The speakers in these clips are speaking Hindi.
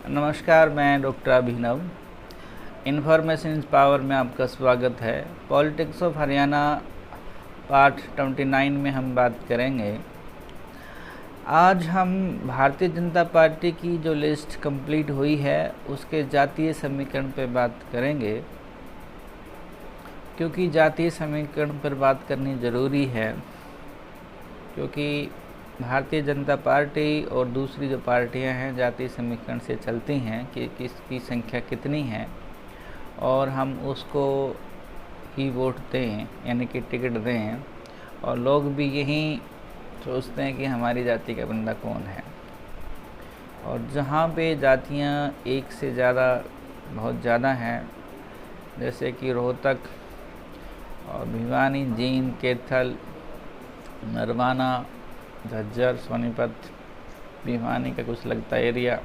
नमस्कार, मैं doctor Abhinav. Information is power में आपका स्वागत है। पॉलिटिक्स ऑफ हरियाणा पार्ट 29 में हम बात करेंगे। आज हम भारतीय जनता पार्टी की जो लिस्ट कंप्लीट हुई है उसके जातीय समीकरण पर बात करेंगे, क्योंकि जातीय समीकरण पर बात करनी ज़रूरी है, क्योंकि भारतीय जनता पार्टी और दूसरी जो पार्टियां हैं जातीय समीकरण से चलती हैं कि किसकी संख्या कितनी है और हम उसको ही वोट दें, यानी कि टिकट दें। और लोग भी यही सोचते हैं कि हमारी जाति का बंदा कौन है। और जहाँ पे जातियाँ एक से ज़्यादा बहुत ज़्यादा हैं, जैसे कि रोहतक और भिवानी, जींद, कैथल, नरवाना, झज्जर, सोनीपत, भिवानी का कुछ लगता एरिया,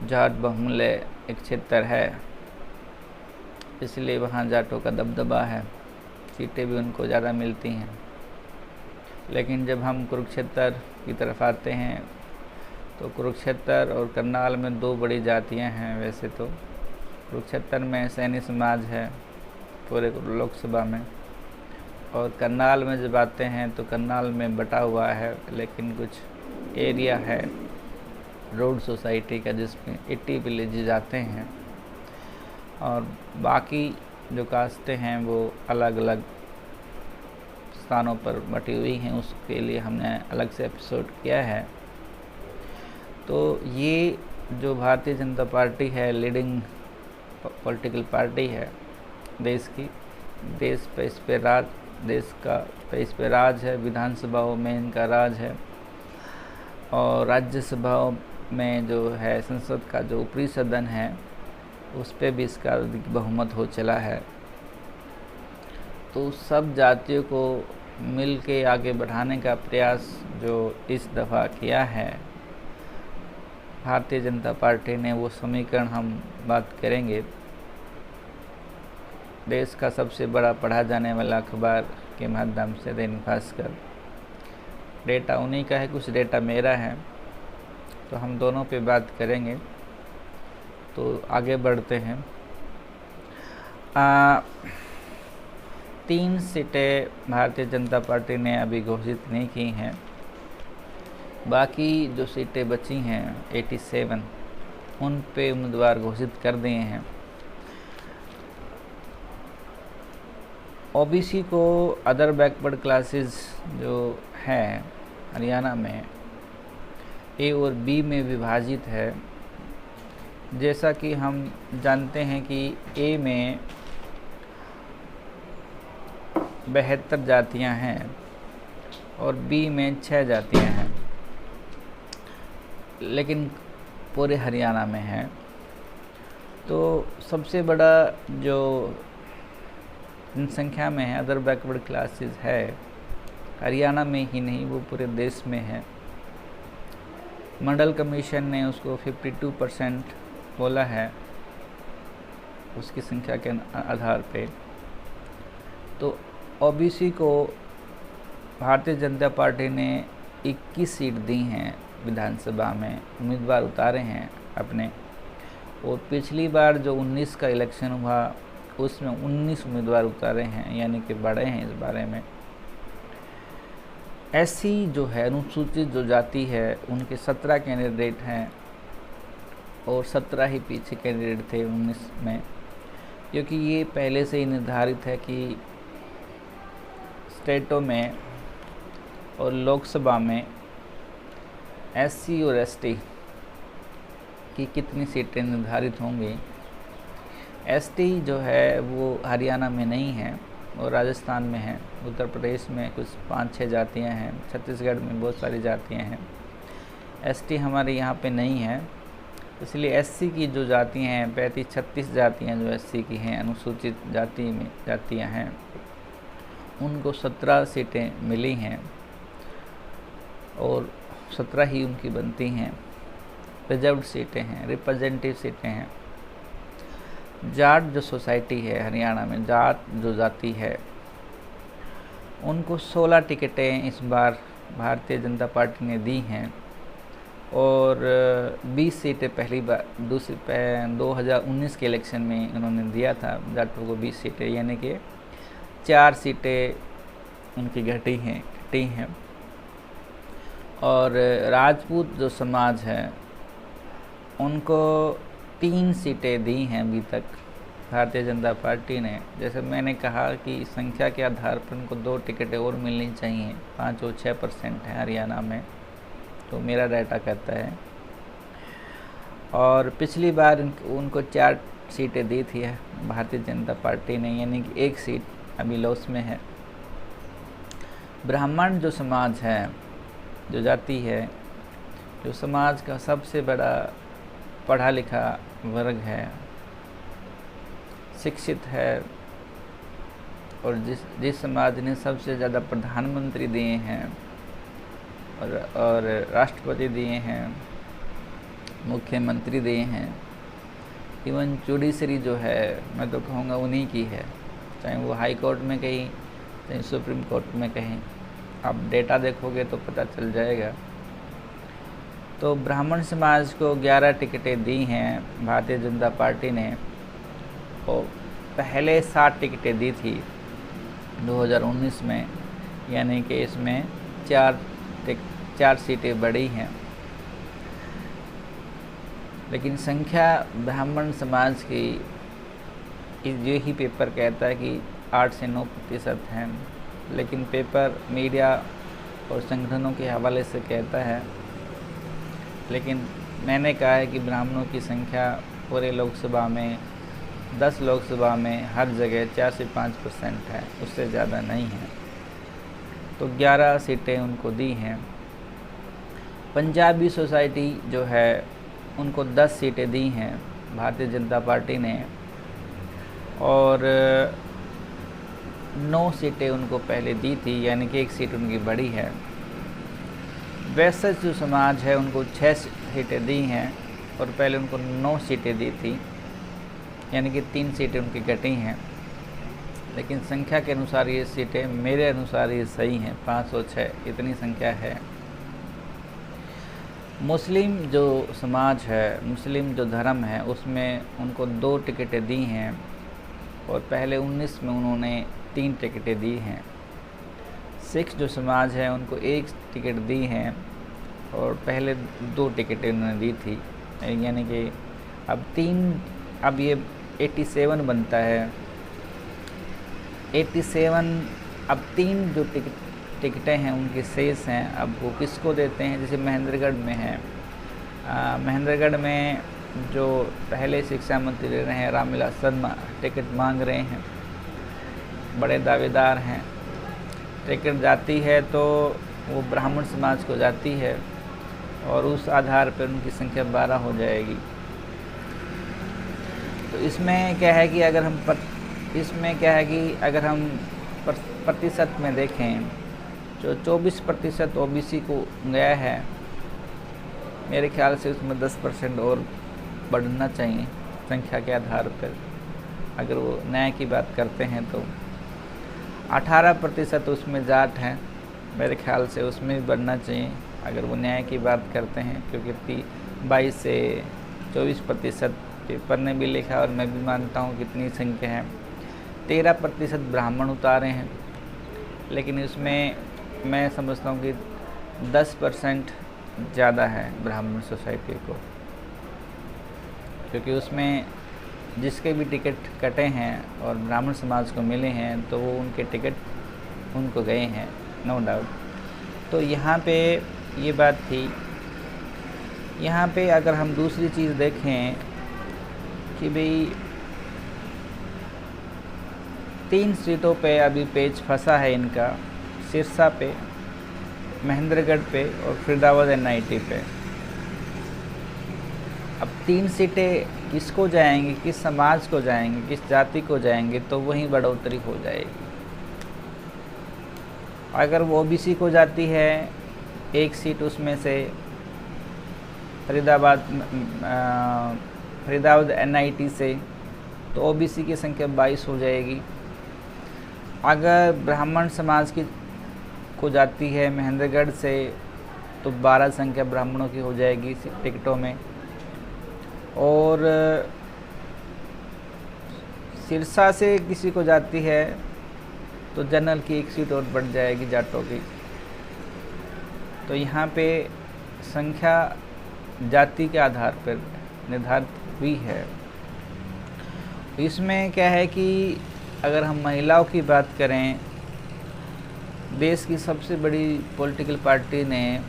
जाट बहुमूल्य एक क्षेत्र है, इसलिए वहाँ जाटों का दबदबा है, सीटें भी उनको ज़्यादा मिलती हैं। लेकिन जब हम कुरुक्षेत्र की तरफ आते हैं तो कुरुक्षेत्र और करनाल में दो बड़ी जातियाँ हैं। वैसे तो कुरुक्षेत्र में सैनी समाज है पूरे लोकसभा में, और करनाल में जब आते हैं तो करनाल में बटा हुआ है, लेकिन कुछ एरिया है रोड सोसाइटी का जिसमें 80 विलेजेज आते हैं, और बाकी जो कास्टें हैं वो अलग अलग स्थानों पर बटी हुई हैं। उसके लिए हमने अलग से एपिसोड किया है। तो ये जो भारतीय जनता पार्टी है, लीडिंग पॉलिटिकल पार्टी है देश की, देश पे इस पे राज, देश का इस पे राज है। विधानसभाओं में इनका राज है, और राज्यसभाओं में जो है संसद का जो ऊपरी सदन है उस पे भी इसका अधिक बहुमत हो चला है। तो सब जातियों को मिल के आगे बढ़ाने का प्रयास जो इस दफ़ा किया है भारतीय जनता पार्टी ने, वो समीकरण हम बात करेंगे। देश का सबसे बड़ा पढ़ा जाने वाला अखबार के माध्यम से दैनिक भास्कर, डेटा उन्हीं का है, कुछ डेटा मेरा है, तो हम दोनों पे बात करेंगे। तो आगे बढ़ते हैं। 3 सीटें भारतीय जनता पार्टी ने अभी घोषित नहीं की हैं। बाकी जो सीटें बची हैं 87, उन पे उम्मीदवार घोषित कर दिए हैं। ओबीसी को अदर बैकवर्ड क्लासेस जो हैं हरियाणा में ए और बी में विभाजित है। जैसा कि हम जानते हैं कि ए में 72 जातियां हैं और बी में 6 जातियां हैं, लेकिन पूरे हरियाणा में है। तो सबसे बड़ा जो जनसंख्या में है अदर बैकवर्ड क्लासेस है, हरियाणा में ही नहीं वो पूरे देश में है। मंडल कमीशन ने उसको 52% बोला है उसकी संख्या के आधार पे। तो ओबीसी को भारतीय जनता पार्टी ने 21 सीट दी हैं, विधानसभा में उम्मीदवार उतारे हैं अपने। और पिछली बार जो 19 का इलेक्शन हुआ उसमें 19 उम्मीदवार उतारे हैं, यानी कि बढ़े हैं इस बारे में। ऐसी जो है अनुसूचित जो जाति है उनके 17 कैंडिडेट हैं, और 17 ही पीछे कैंडिडेट थे 19 में, क्योंकि ये पहले से ही निर्धारित है कि स्टेटों में और लोकसभा में एससी और एसटी की कितनी सीटें निर्धारित होंगी। एसटी जो है वो हरियाणा में नहीं है और राजस्थान में है। उत्तर प्रदेश में कुछ 5-6 जातियां हैं, छत्तीसगढ़ में बहुत सारी जातियां हैं। एसटी हमारे यहाँ पे नहीं है, इसलिए एससी की जो जातियां हैं 35-36 जातियां जो एससी की हैं, अनुसूचित जाति में जातियां हैं, उनको 17 सीटें मिली हैं और 17 ही उनकी बनती हैं। रिजर्व्ड सीटें हैं, रिप्रेजेंटेटिव सीटें हैं। जाट जो सोसाइटी है हरियाणा में, जाट जो जाति है, उनको 16 टिकटें इस बार भारतीय जनता पार्टी ने दी हैं, और 20 सीटें पहली बार 2019 के इलेक्शन में उन्होंने दिया था जाटों को 20 सीटें, यानी कि 4 सीटें उनकी घटी हैं। और राजपूत जो समाज है उनको 3 सीटें दी हैं अभी तक भारतीय जनता पार्टी ने। जैसे मैंने कहा कि संख्या के आधार पर उनको 2 टिकटें और मिलनी चाहिए, 5 और 6% है हरियाणा में, तो मेरा डाटा कहता है। और पिछली बार उनको 4 सीटें दी थी भारतीय जनता पार्टी ने, यानी कि 1 सीट अभी लॉस में है। ब्राह्मण जो समाज है, जो जाति है, जो समाज का सबसे बड़ा पढ़ा लिखा वर्ग है, शिक्षित है, और जिस समाज ने सबसे ज़्यादा प्रधानमंत्री दिए हैं और राष्ट्रपति दिए हैं, मुख्यमंत्री दिए हैं, इवन जुडिशरी जो है मैं तो कहूँगा उन्हीं की है, चाहे वो हाई कोर्ट में कहीं चाहे सुप्रीम कोर्ट में कहीं। आप डेटा देखोगे तो पता चल जाएगा। तो ब्राह्मण समाज को 11 टिकटें दी हैं भारतीय जनता पार्टी ने, और पहले 7 टिकटें दी थी 2019 में, यानी कि इसमें 4 सीटें बढ़ी हैं। लेकिन संख्या ब्राह्मण समाज की यही पेपर कहता है कि 8 से 9% हैं, लेकिन पेपर मीडिया और संगठनों के हवाले से कहता है। लेकिन मैंने कहा है कि ब्राह्मणों की संख्या पूरे लोकसभा में 10 लोकसभा में हर जगह 4 से 5% है, उससे ज़्यादा नहीं है। तो 11 सीटें उनको दी हैं। पंजाबी सोसाइटी जो है उनको 10 सीटें दी हैं भारतीय जनता पार्टी ने, और 9 सीटें उनको पहले दी थी, यानी कि 1 सीट उनकी बढ़ी है। वैसे जो समाज है उनको 6 सीटें दी हैं, और पहले उनको 9 सीटें दी थी, यानी कि 3 सीटें उनकी घटी हैं। लेकिन संख्या के अनुसार ये सीटें मेरे अनुसार ये सही हैं, 506 इतनी संख्या है। मुस्लिम जो समाज है, मुस्लिम जो धर्म है, उसमें उनको 2 टिकटें दी हैं, और पहले 19 में उन्होंने 3 टिकटें दी हैं। सिख जो समाज है उनको 1 टिकट दी हैं, और पहले 2 टिकटें उन्होंने दी थी, यानी कि अब ये 87 बनता है। 87 अब 3 जो टिकटें हैं उनके शेष हैं, अब वो किसको देते हैं। जैसे महेंद्रगढ़ में है, महेंद्रगढ़ में जो पहले शिक्षा मंत्री रहे हैं रामविलास शर्मा टिकट मांग रहे हैं, बड़े दावेदार हैं। टिकट जाती है तो वो ब्राह्मण समाज को जाती है, और उस आधार पर उनकी संख्या 12 हो जाएगी। तो इसमें क्या है कि अगर हम प्रतिशत में देखें, जो 24% ओबीसी को गया है, मेरे ख्याल से उसमें 10% और बढ़ना चाहिए संख्या के आधार पर। अगर वो न्याय की बात करते हैं तो 18% उसमें जाट हैं, मेरे ख्याल से उसमें भी बढ़ना चाहिए अगर वो न्याय की बात करते हैं, क्योंकि 22 से 24% पेपर ने भी लिखा, और मैं भी मानता हूँ कितनी संख्या है। 13% ब्राह्मण उतारे हैं, लेकिन इसमें मैं समझता हूँ कि 10% ज़्यादा है ब्राह्मण सोसाइटी को, क्योंकि उसमें जिसके भी टिकट कटे हैं और ब्राह्मण समाज को मिले हैं तो वो उनके टिकट उनको गए हैं, नो डाउट। तो यहाँ पे ये बात थी। यहाँ पे अगर हम दूसरी चीज़ देखें कि भाई 3 सीटों पे अभी पेच फंसा है इनका, सिरसा पे, महेंद्रगढ़ पे और फरीदाबाद NIT पे। अब 3 सीटें किसको जाएंगी, किस समाज को जाएंगी, किस जाति को जाएंगे, तो वहीं बढ़ोतरी हो जाएगी। अगर वो OBC को जाती है 1 सीट उसमें से, फरीदाबाद NIT से, तो OBC की संख्या 22 हो जाएगी। अगर ब्राह्मण समाज की को जाती है महेंद्रगढ़ से तो 12 संख्या ब्राह्मणों की हो जाएगी टिकटों में, और सिरसा से किसी को जाती है तो जनरल की 1 सीट और बढ़ जाएगी जाटों की। तो यहाँ पे संख्या जाति के आधार पर निर्धारित हुई है। इसमें क्या है कि अगर हम महिलाओं की बात करें, देश की सबसे बड़ी पॉलिटिकल पार्टी ने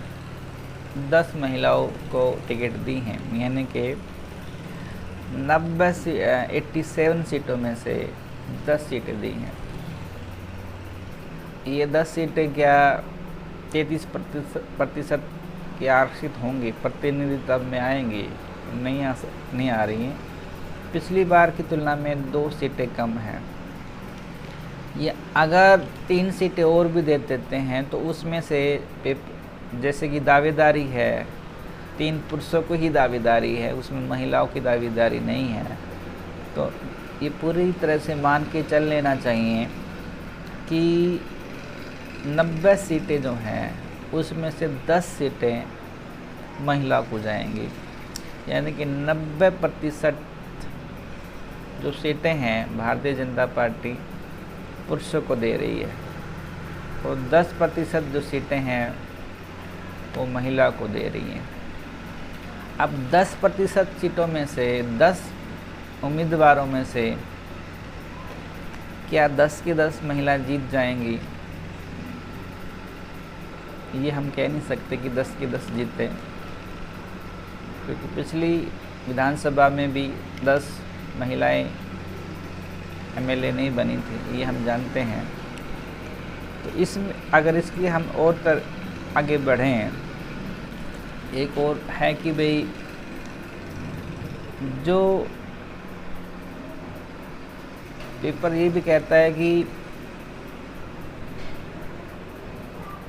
10 महिलाओं को टिकट दी हैं, यानी कि 87 सीटों में से 10 सीटें दी हैं। ये 10 सीटें क्या 33% की आरक्षित होंगी, प्रतिनिधित्व में आएंगी? नहीं आ रही हैं। पिछली बार की तुलना में 2 सीटें कम हैं। ये अगर 3 सीटें और भी दे देते हैं तो उसमें से जैसे कि दावेदारी है, 3 पुरुषों को ही दावेदारी है, उसमें महिलाओं की दावेदारी नहीं है। तो ये पूरी तरह से मान के चल लेना चाहिए कि 90 सीटें जो हैं उसमें से 10 सीटें महिला को जाएंगी, यानी कि 90% जो सीटें हैं भारतीय जनता पार्टी पुरुषों को दे रही है, और 10% जो सीटें हैं वो महिला को दे रही हैं। अब 10% सीटों में से 10 उम्मीदवारों में से क्या 10 की 10 महिला जीत जाएंगी? ये हम कह नहीं सकते कि 10 की 10 जीते, क्योंकि पिछली विधानसभा में भी 10 महिलाएं एमएलए नहीं बनी थी, ये हम जानते हैं। तो इसमें अगर इसकी हम और आगे बढ़ें, एक और है कि भाई जो पेपर ये भी कहता है कि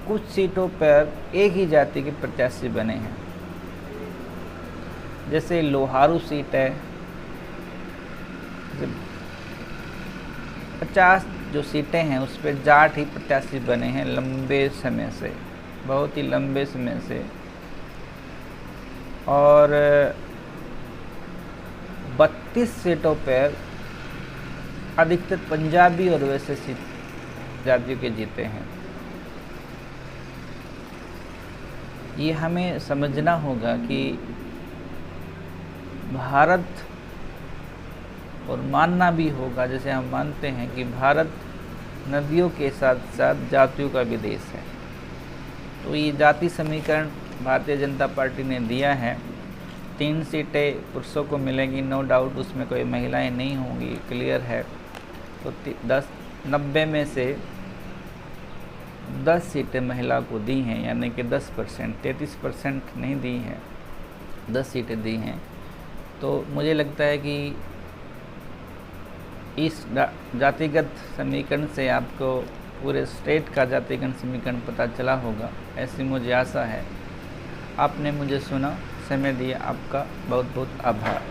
कुछ सीटों पर एक ही जाति के प्रत्याशी बने हैं, जैसे लोहारू सीट है, 50 जो सीटें हैं उस पर जाट ही प्रत्याशी बने हैं लंबे समय से, बहुत ही लंबे समय से। और 32 सीटों पर अधिकतर पंजाबी और वैसे जातियों के जीते हैं। ये हमें समझना होगा कि भारत, और मानना भी होगा, जैसे हम मानते हैं कि भारत नदियों के साथ साथ जातियों का भी देश है। तो ये जाति समीकरण भारतीय जनता पार्टी ने दिया है। 3 सीटें पुरुषों को मिलेंगी, नो डाउट, उसमें कोई महिलाएं नहीं होंगी, क्लियर है। तो 90 में से 10 सीटें महिला को दी हैं, यानी कि 10%, 33% नहीं दी हैं, 10 सीटें दी हैं। तो मुझे लगता है कि इस जातिगत समीकरण से आपको पूरे स्टेट का जातिगत समीकरण पता चला होगा, ऐसी मुझे आशा है। आपने मुझे सुना, समय दिया, आपका बहुत बहुत आभार।